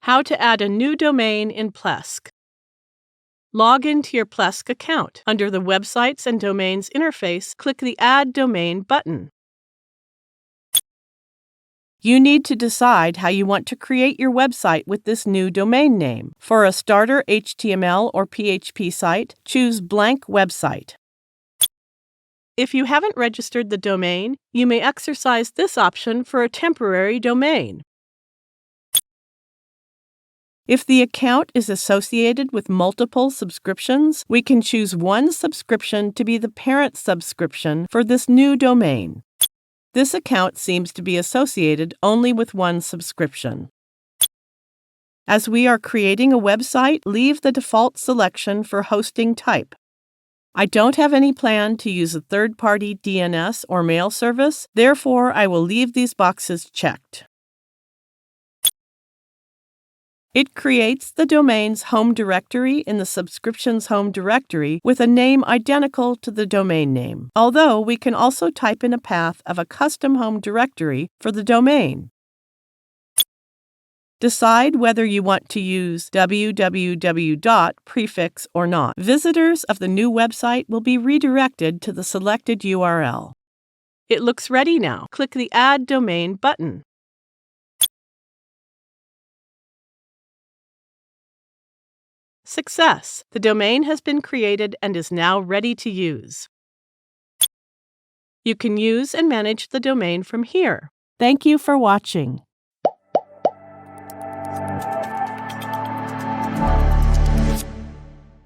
How to add a new domain in Plesk. Log into your Plesk account. Under the Websites and Domains interface, click the Add Domain button. You need to decide how you want to create your website with this new domain name. For a starter HTML or PHP site, choose Blank Website. If you haven't registered the domain, you may exercise this option for a temporary domain. If the account is associated with multiple subscriptions, we can choose one subscription to be the parent subscription for this new domain. This account seems to be associated only with one subscription. As we are creating a website, leave the default selection for hosting type. I don't have any plan to use a third-party DNS or mail service, therefore I will leave these boxes checked. It creates the domain's home directory in the subscription's home directory with a name identical to the domain name, although we can also type in a path of a custom home directory for the domain. Decide whether you want to use www. prefix or not. Visitors of the new website will be redirected to the selected URL. It looks ready now. Click the Add Domain button. Success! The domain has been created and is now ready to use. You can use and manage the domain from here. Thank you for watching.